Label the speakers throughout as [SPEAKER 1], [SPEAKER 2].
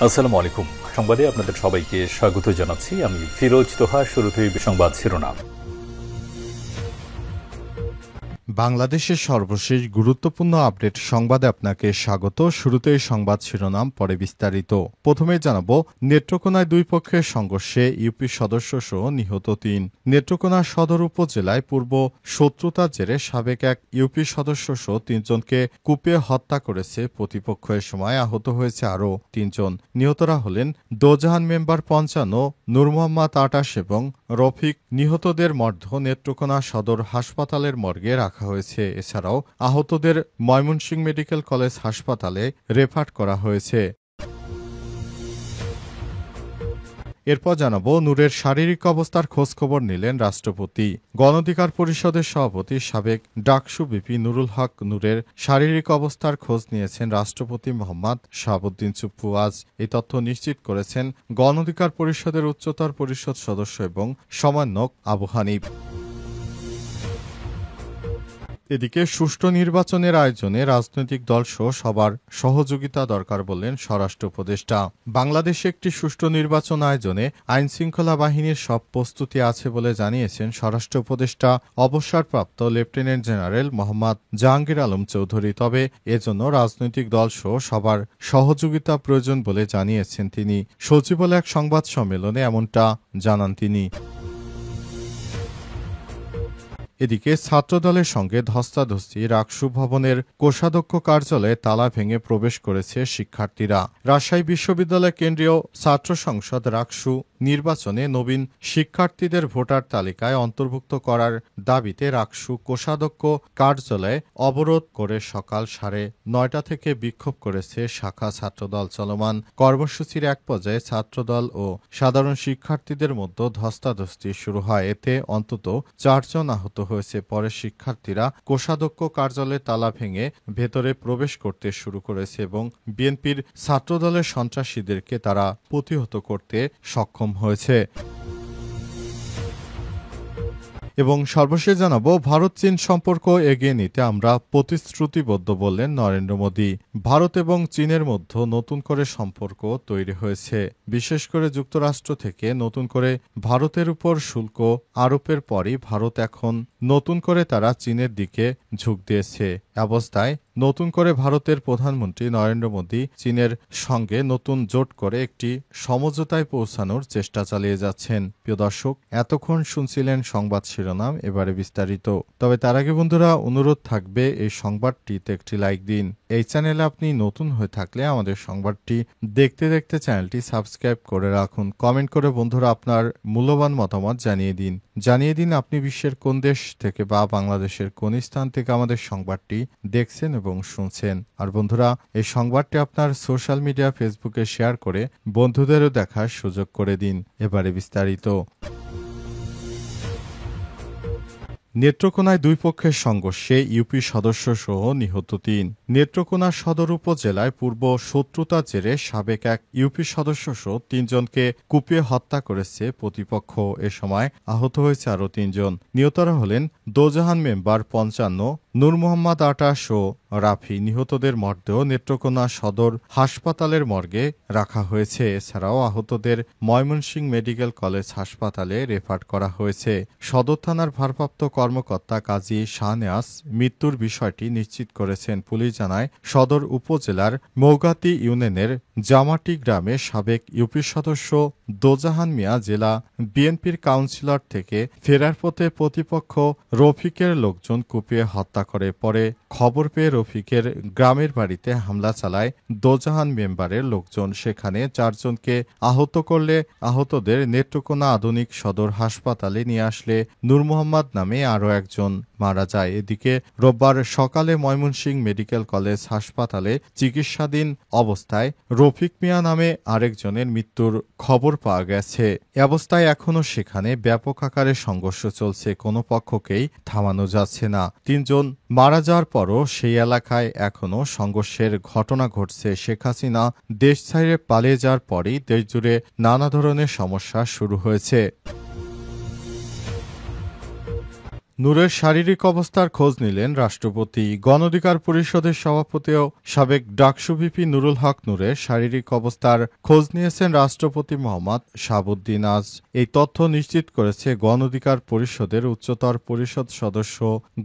[SPEAKER 1] আসসালামু আলাইকুম। সংবাদে আপনাদের সবাইকে স্বাগত জানাচ্ছি। আমি ফিরোজ তোহা। শুরুতেই সংবাদ শিরোনাম।
[SPEAKER 2] বাংলাদেশের সর্বশেষ গুরুত্বপূর্ণ আপডেট সংবাদে আপনাকে স্বাগত। শুরুতেই সংবাদ শিরোনাম, পরে বিস্তারিত। প্রথমে জানাবো, নেত্রকোনায় দুই পক্ষের সংঘর্ষে ইউপি সদস্য সহ নিহত ৩। নেত্রকোনা সদর উপজেলায় পূর্ব শত্রুতার জেরে সাবেক এক ইউপি সদস্য সহ ৩ জনকে কুপিয়ে হত্যা করেছে প্রতিপক্ষ। এ সময় আহত হয়েছে আরও ৩ জন। নিহতরা হলেন দোজাহান মেম্বার ৫৫, নূর মোহাম্মদ ২৮ এবং রফিক। নিহতদের মর্ধ নেত্রকোনা সদর হাসপাতালের মর্গে রাখা হয়েছে। এছাড়াও আহতদের ময়মনসিংহ মেডিকেল কলেজ হাসপাতালে রেফার করা হয়েছে। এরপর জানাবো, নূরের শারীরিক অবস্থার খোঁজখবর নিলেন রাষ্ট্রপতি। গণ অধিকার পরিষদের সভাপতি সাবেক ডাকসু বিপি নুরুল হক নূরের শারীরিক অবস্থার খোঁজ নিয়েছেন রাষ্ট্রপতি মোহাম্মদ শাহাবুদ্দিন চুপ্পু। আজ এই তথ্য নিশ্চিত করেছেন গণ অধিকার পরিষদের উচ্চতর পরিষদ সদস্য এবং সমন্বয়ক আবু হানিফ। এদিকে সুষ্ঠু নির্বাচনের আয়োজনে রাজনৈতিক দলসহ সবার সহযোগিতা দরকার বললেন স্বরাষ্ট্র উপদেষ্টা। বাংলাদেশে একটি সুষ্ঠু নির্বাচন আয়োজনে আইনশৃঙ্খলা বাহিনীর সব প্রস্তুতি আছে বলে জানিয়েছেন স্বরাষ্ট্র উপদেষ্টা অবসরপ্রাপ্ত লেফটেন্যান্ট জেনারেল মোহাম্মদ জাহাঙ্গীর আলম চৌধুরী। তবে এজন্য রাজনৈতিক দলসহ সবার সহযোগিতা প্রয়োজন বলে জানিয়েছেন তিনি। সচিবালয় এক সংবাদ সম্মেলনে এমনটা জানান তিনি। এদিকে ছাত্রদলের সঙ্গে ধস্তাধস্তি রাকসু ভবনের কোষাধ্যক্ষ কার্যালয়ে তালা ভেঙে প্রবেশ করেছে শিক্ষার্থীরা। রাজশাহী বিশ্ববিদ্যালয় কেন্দ্রীয় ছাত্র সংসদ রাকসু নির্বাচনে নবীন শিক্ষার্থীদের ভোটার তালিকায় অন্তর্ভুক্ত করার দাবিতে রাকসু কোষাধ্যক্ষ কার্যালয়ে অবরোধ করে সকাল 9:30 থেকে বিক্ষোভ করেছে শাখা ছাত্রদল। চলমান কর্মসূচির এক পর্যায়ে ছাত্রদল ও সাধারণ শিক্ষার্থীদের মধ্যে ধস্তাধস্তি শুরু হয়। এতে অন্তত 4 জন আহত হয়েছে। পরে শিক্ষার্থীরা কোষাধ্যক্ষ কার্যালয়ে তালা ভেঙে ভেতরে প্রবেশ করতে শুরু করেছে এবং বিএনপির ছাত্রদলের সন্ত্রাসীদেরকে তারা প্রতিহত করতে সক্ষম হয়েছে। এবং সর্বশেষ জানাবো, ভারত চীন সম্পর্ক এগিয়ে নিতে আমরা প্রতিশ্রুতিবদ্ধ বললেন নরেন্দ্র মোদী। ভারত এবং চীনের মধ্যে নতুন করে সম্পর্ক তৈরি হয়েছে। বিশেষ করে যুক্তরাষ্ট্র থেকে নতুন করে ভারতের উপর শুল্ক আরোপের পরই ভারত এখন নতুন করে তারা চীনের দিকে ঝুঁক দিয়েছে। অবস্থায় নতুন করে ভারতের প্রধানমন্ত্রী নরেন্দ্র মোদী চীনের সঙ্গে নতুন জোট করে একটি সমঝোতায় পৌঁছানোর চেষ্টা চালিয়ে যাচ্ছেন। প্রিয় দর্শক, এতক্ষণ শুনছিলেন সংবাদ শিরোনাম, এবারে বিস্তারিত। তবে তার আগে বন্ধুরা, অনুরোধ থাকবে এই সংবাদটিতে একটি লাইক দিন। এই চ্যানেলে আপনি নতুন হয়ে থাকলে আমাদের সংবাদটি দেখতে দেখতে চ্যানেলটি সাবস্ক্রাইব করে রাখুন। কমেন্ট করে বন্ধুরা আপনার মূল্যবান মতামত জানিয়ে দিন আপনি বিশ্বের কোন দেশ থেকে বা বাংলাদেশের কোন স্থান থেকে আমাদের সংবাদটি দেখছেন এবং শুনছেন। আর বন্ধুরা, এই সংবাদটি আপনার সোশ্যাল মিডিয়া ফেসবুকে শেয়ার করে বন্ধুদেরও দেখার সুযোগ করে দিন। এবারে বিস্তারিত। নেত্রকোনায় দুই পক্ষের সংঘর্ষে ইউপি সদস্য সহ নিহত ৩। নেত্রকোনা সদর উপজেলায় পূর্ব শত্রুতার জেরে সাবেক এক ইউপি সদস্য সহ ৩ জনকে কুপিয়ে হত্যা করেছে প্রতিপক্ষ। এ সময় আহত হয়েছে আরও ৩ জন। নিহতরা হলেন দোজাহান মেম্বার ৫৫, নূর মোহাম্মদ ২৮ ও রাফি। নিহতদের মরদেহ নেত্রকোনা সদর হাসপাতালের মর্গে রাখা হয়েছে। এছাড়াও আহতদের ময়মনসিংহ মেডিকেল কলেজ হাসপাতালে রেফার করা হয়েছে। সদর থানার ভারপ্রাপ্ত কর্মকর্তা কাজী শাহনেওয়াজ মৃত্যুর বিষয়টি নিশ্চিত করেছেন। পুলিশ জানায়, সদর উপজেলার মৌগাতি ইউনিয়নের জামাটি গ্রামে সাবেক ইউপি সদস্য দোজাহান মিয়া জেলা বিএনপির কাউন্সিলর থেকে ফেরার পথে প্রতিপক্ষ রফিকের লোকজন কুপিয়ে হত্যা করে। পরে খবর পেয়ে রফিকের গ্রামের বাড়িতে হামলা চালায় দোজাহান মেম্বারের লোকজন। সেখানে 4 জনকে আহত করলে আহতদের নেত্রকোনা আধুনিক সদর হাসপাতালে নিয়ে আসলে নূর মোহাম্মদ নামে আরও একজন মারা যায়। এদিকে রোববার সকালে ময়মনসিংহ মেডিকেল কলেজ হাসপাতালে চিকিৎসাধীন অবস্থায় রফিক মিয়া নামে আরেকজনের মৃত্যুর খবর পাওয়া গেছে। এ অবস্থায় এখনও সেখানে ব্যাপক আকারে সংঘর্ষ চলছে। কোনো পক্ষকেই থামানো যাচ্ছে না। 3 জন মারা যাওয়ার পরও সেই এলাকায় এখনও সংঘর্ষের ঘটনা ঘটছে। শেখ হাসিনা দেশ ছেড়ে পালিয়ে যাওয়ার পরই দেশজুড়ে নানা ধরনের সমস্যা শুরু হয়েছে। নূরের শারীরিক অবস্থার খোঁজ নিলেন রাষ্ট্রপতি। গণ অধিকার পরিষদের সভাপতি ও সাবেক ডাকসু ভিপি নুরুল হক নূরের শারীরিক অবস্থার খোঁজ নিয়েছেন রাষ্ট্রপতি মোহাম্মদ শাহাবুদ্দিন আজ। এই তথ্য নিশ্চিত করেছে গণ অধিকার পরিষদের উচ্চতর পরিষদ সদস্য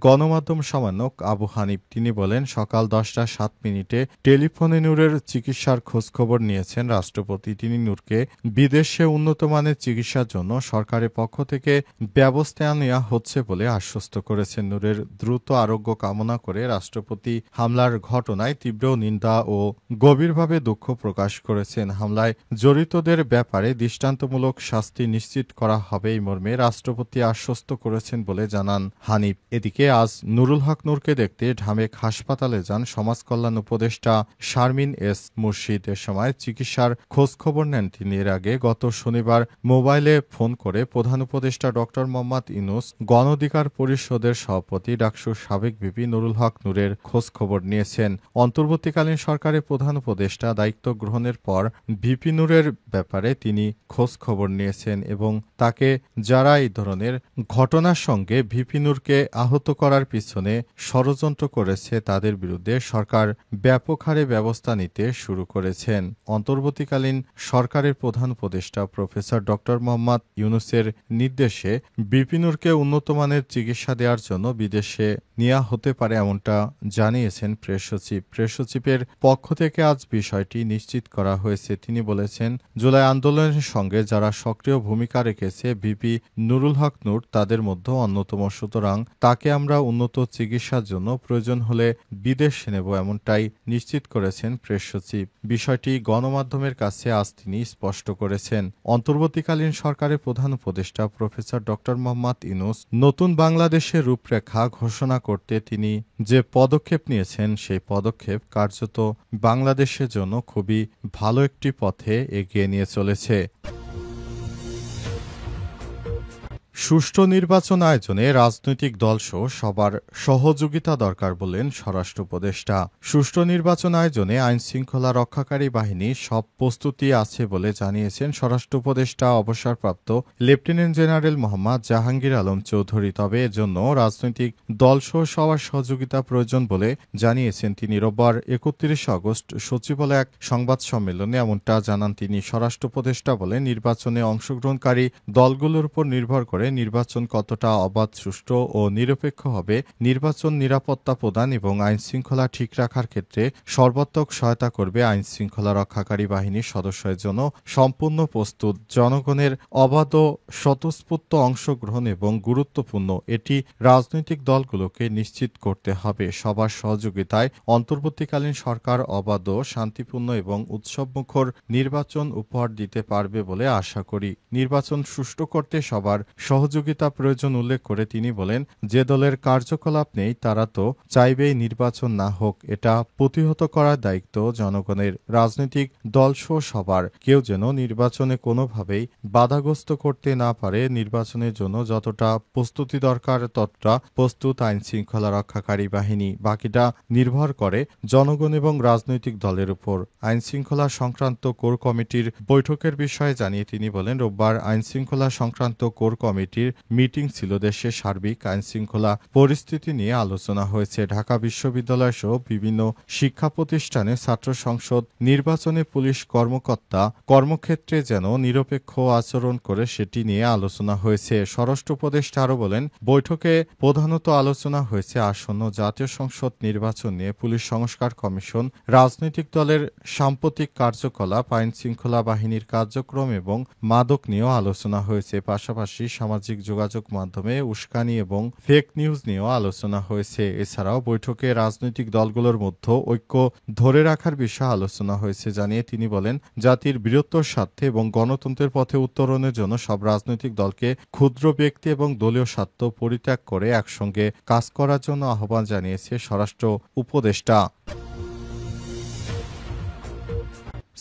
[SPEAKER 2] গণমাধ্যম সমন্বয়ক আবু হানিফ। তিনি বলেন, সকাল 10টা 7 মিনিটে টেলিফোনে নূরের চিকিৎসার খোঁজখবর নিয়েছেন রাষ্ট্রপতি। তিনি নূরকে বিদেশে উন্নত মানের চিকিৎসার জন্য সরকারের পক্ষ থেকে ব্যবস্থা নেওয়া হচ্ছে বলে আশ্বস্ত করেছেন। নূরের দ্রুত আরোগ্য কামনা করে রাষ্ট্রপতি হামলার ঘটনায় তীব্র নিন্দা ও গভীরভাবে দুঃখ প্রকাশ করেছেন। হামলায় জড়িতদের ব্যাপারে দৃষ্টান্তমূলক শাস্তি নিশ্চিত করা হবে এই মর্মে রাষ্ট্রপতি আশ্বস্ত করেছেন বলে জানান হানিফ। এদিকে আজ নুরুল হক নূরকে দেখতে ঢামেক হাসপাতালে যান সমাজ কল্যাণ উপদেষ্টা শারমিন এস মুর্শিদ। এ সময় চিকিৎসার খোঁজখবর নেন তিনি। এর আগে গত শনিবার মোবাইলে ফোন করে প্রধান উপদেষ্টা ড মোহাম্মদ ইউনূস, গণ অধিকার পরিষদের সভাপতি ডাকসুর সাবেক ভিপি নুরুল হক নূরের খোঁজ খবর নিয়েছেন। অন্তর্বর্তীকালীন সরকারের প্রধান উপদেষ্টা দায়িত্ব গ্রহণের পর ভিপি নূরের ব্যাপারে তিনি খোঁজ খবর নিয়েছেন এবং তাকে যারা এই ধরনের ঘটনার সঙ্গে ভিপি নূরকে আহত করার পিছনে ষড়যন্ত্র করেছে তাদের বিরুদ্ধে সরকার ব্যাপক হারে ব্যবস্থা নিতে শুরু করেছেন। অন্তর্বর্তীকালীন সরকারের প্রধান উপদেষ্টা প্রফেসর ড মোহাম্মদ ইউনূসের নির্দেশে ভিপি নূরকে উন্নতমানের চিকিৎসা দেওয়ার জন্য বিদেশে নেওয়া হতে পারে এমনটা জানিয়েছেন প্রেস সচিব। প্রেস সচিবের পক্ষ থেকে আজ বিষয়টি নিশ্চিত করা হয়েছে। তিনি বলেছেন, জুলাই আন্দোলনের সঙ্গে যারা সক্রিয় ভূমিকা রেখেছে ভিপি নুরুল হক নূর তাদের মধ্যে অন্যতম। সুতরাং তাকে আমরা উন্নত চিকিৎসার জন্য প্রয়োজন হলে বিদেশে নেব, এমনটাই নিশ্চিত করেছেন প্রেস সচিব। বিষয়টি গণমাধ্যমের কাছে আজ তিনি স্পষ্ট করেছেন। অন্তর্বর্তীকালীন সরকারের প্রধান উপদেষ্টা প্রফেসর ড মোহাম্মদ ইউনূস নতুন বাংলাদেশের রূপরেখা ঘোষণা করতে তিনি যে পদক্ষেপ নিয়েছেন সেই পদক্ষেপ কার্যত বাংলাদেশের জন্য খুবই ভালো একটি পথে এগিয়ে নিয়ে চলেছে। সুষ্ঠু নির্বাচন আয়োজনে রাজনৈতিক দলসহ সবার সহযোগিতা দরকার বললেন স্বরাষ্ট্র উপদেষ্টা। সুষ্ঠু নির্বাচন আয়োজনে আইনশৃঙ্খলা রক্ষাকারী বাহিনী সব প্রস্তুতি আছে বলে জানিয়েছেন স্বরাষ্ট্র উপদেষ্টা অবসরপ্রাপ্ত লেফটেন্যান্ট জেনারেল মোহাম্মদ জাহাঙ্গীর আলম চৌধুরী। তবে এর জন্য রাজনৈতিক দলসহ সবার সহযোগিতা প্রয়োজন বলে জানিয়েছেন তিনি। রোববার 31 আগস্ট সচিবালয়ে এক সংবাদ সম্মেলনে এমনটা জানান তিনি। স্বরাষ্ট্র উপদেষ্টা বলেন, নির্বাচনে অংশগ্রহণকারী দলগুলোর উপর নির্ভর করে নির্বাচন কতটা অবাধ, সুষ্ঠু ও নিরপেক্ষ হবে, নির্বাচন নিরাপত্তা প্রদান এবং আইন শৃঙ্খলা ঠিক রাখার ক্ষেত্রে সর্বাত্মক সহায়তা করবে আইন শৃঙ্খলা রক্ষাকারী বাহিনীর সদস্যদের জন্য সম্পূর্ণ প্রস্তুত। জনগণের অবাধ ও স্বতঃস্ফূর্ত অংশগ্রহণ এবং গুরুত্বপূর্ণ, এটি রাজনৈতিক দলগুলোকে নিশ্চিত করতে হবে। সবার সহযোগিতায় অন্তর্বর্তীকালীন সরকার অবাধ, শান্তিপূর্ণ এবং উৎসবমুখর নির্বাচন উপহার দিতে পারবে বলে আশা করি। নির্বাচন সুষ্ঠু করতে সবার সহযোগিতা প্রয়োজন উল্লেখ করে তিনি বলেন, যে দলের কার্যকলাপ নেই তারা তো চাইবেই নির্বাচন না হোক। এটা প্রতিহত করার দায়িত্ব জনগণের। রাজনৈতিক দলসহ সবার, কেউ যেন নির্বাচনে কোনোভাবেই বাধাগ্রস্ত করতে না পারে। নির্বাচনের জন্য যতটা প্রস্তুতি দরকার ততটা প্রস্তুত আইন শৃঙ্খলা রক্ষাকারী বাহিনী। বাকিটা নির্ভর করে জনগণ এবং রাজনৈতিক দলের উপর। আইন শৃঙ্খলা সংক্রান্ত কোর কমিটির বৈঠকের বিষয়ে জানিয়ে তিনি বলেন, রোববার আইন শৃঙ্খলা সংক্রান্ত কোর কমিটির মিটিং ছিল। দেশে সার্বিক আইন শৃঙ্খলা পরিস্থিতি নিয়ে আলোচনা হয়েছে। ঢাকা বিশ্ববিদ্যালয় সহ বিভিন্ন শিক্ষা প্রতিষ্ঠানে ছাত্র সংসদ নির্বাচনে পুলিশ কর্মকর্তা কর্মক্ষেত্রে যেন নিরপেক্ষ আচরণ করে সেটি নিয়ে আলোচনা হয়েছে। স্বরাষ্ট্র উপদেষ্টা আরও বলেন, বৈঠকে প্রধানত আলোচনা হয়েছে আসন্ন জাতীয় সংসদ নির্বাচন নিয়ে, পুলিশ সংস্কার কমিশন, রাজনৈতিক দলের সাম্প্রতিক কার্যকলাপ, আইন শৃঙ্খলা বাহিনীর কার্যক্রম এবং মাদক নিয়েও আলোচনা হয়েছে। পাশাপাশি সামাজিক যোগাযোগ মাধ্যমে উস্কানি এবং ফেক নিউজ নিয়েও আলোচনা হয়েছে। এছাড়াও বৈঠকে রাজনৈতিক দলগুলোর মধ্যে ঐক্য ধরে রাখার বিষয়ে আলোচনা হয়েছে জানিয়ে তিনি বলেন, জাতির বৃহত্তর স্বার্থে এবং গণতন্ত্রের পথে উত্তরণের জন্য সব রাজনৈতিক দলকে ক্ষুদ্র ব্যক্তি এবং দলীয় স্বার্থ পরিত্যাগ করে একসঙ্গে কাজ করার জন্য আহ্বান জানিয়েছে স্বরাষ্ট্র উপদেষ্টা।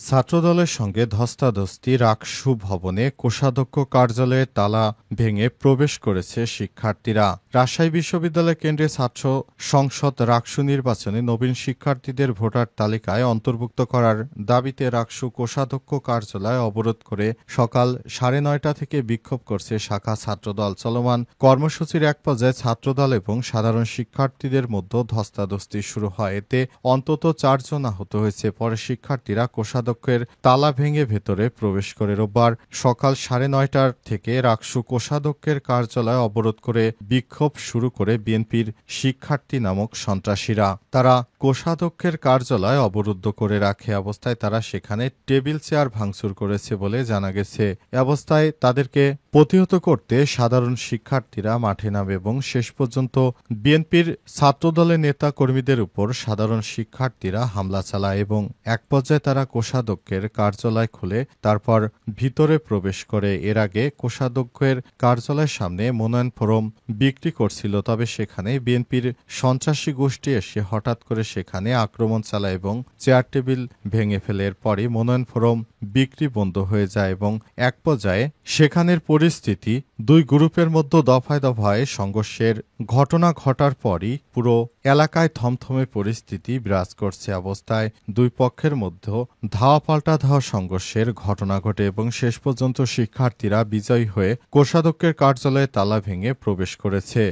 [SPEAKER 2] ছাত্রদলের সঙ্গে ধস্তাধস্তি, রাকসু ভবনে কোষাধ্যক্ষ কার্যালয়ের তালা ভেঙে প্রবেশ করেছে শিক্ষার্থীরা। রাজশাহী বিশ্ববিদ্যালয় কেন্দ্রে ছাত্র সংসদ রাকসু নির্বাচনে নবীন শিক্ষার্থীদের ভোটার তালিকায় অন্তর্ভুক্ত করার দাবিতে রাকসু কোষাধ্যক্ষ কার্যালয় অবরোধ করে সকাল 9:30 থেকে বিক্ষোভ করছে শাখা ছাত্রদল। চলমান কর্মসূচির এক পর্যায়ে ছাত্রদল এবং সাধারণ শিক্ষার্থীদের মধ্যে ধস্তাধস্তি শুরু হয়। এতে অন্তত 4 জন আহত হয়েছে। পরে শিক্ষার্থীরা কোষাধ্যক্ষের তালা ভেঙে ভেতরে প্রবেশ করে। রোববার সকাল 9:30 থেকে রাকসু কোষাধ্যক্ষের কার্যালয় অবরোধ করে বিক্ষোভ শুরু করে বিএনপির শিক্ষার্থী নামক সন্ত্রাসীরা। তারা কোষাধ্যক্ষের কার্যালয় অবরুদ্ধ করে রাখে। অবস্থায় তারা সেখানে টেবিল চেয়ার ভাঙচুর করেছে বলে জানা গেছে। এ অবস্থায় তাদেরকে প্রতিহত করতে সাধারণ শিক্ষার্থীরা মাঠে নামে এবং শেষ পর্যন্ত বিএনপির ছাত্রদলের নেতা কর্মীদের উপর সাধারণ শিক্ষার্থীরা হামলা চালায় এবং এক পর্যায়ে তারা কোষাধ্যক্ষের কার্যালয় খুলে তারপর ভিতরে প্রবেশ করে। এর আগে কোষাধ্যক্ষের কার্যালয়ের সামনে মনোনয়ন ফরম বিক্রি করছিল, তবে সেখানে বিএনপির সন্ত্রাসী গোষ্ঠী এসে হঠাৎ করে সেখানে আক্রমণ চালায় এবং চেয়ার টেবিল ভেঙে ফেলে। এরপরই মনোনয়ন ফরম বিক্রি বন্ধ হয়ে যায় এবং এক পর্যায়ে সেখানের পরিস্থিতি দুই গ্রুপের মধ্যে দফায় দফায় সংঘর্ষের ঘটনা ঘটার পরই পুরো এলাকায় থমথমে পরিস্থিতি বিরাজ করছে। অবস্থায় দুই পক্ষের মধ্যে ধাওয়া পাল্টা ধাওয়া সংঘর্ষের ঘটনা ঘটে এবং শেষ পর্যন্ত শিক্ষার্থীরা বিজয়ী হয়ে কোষাধ্যক্ষের কার্যালয়ে তালা ভেঙে প্রবেশ করেছে।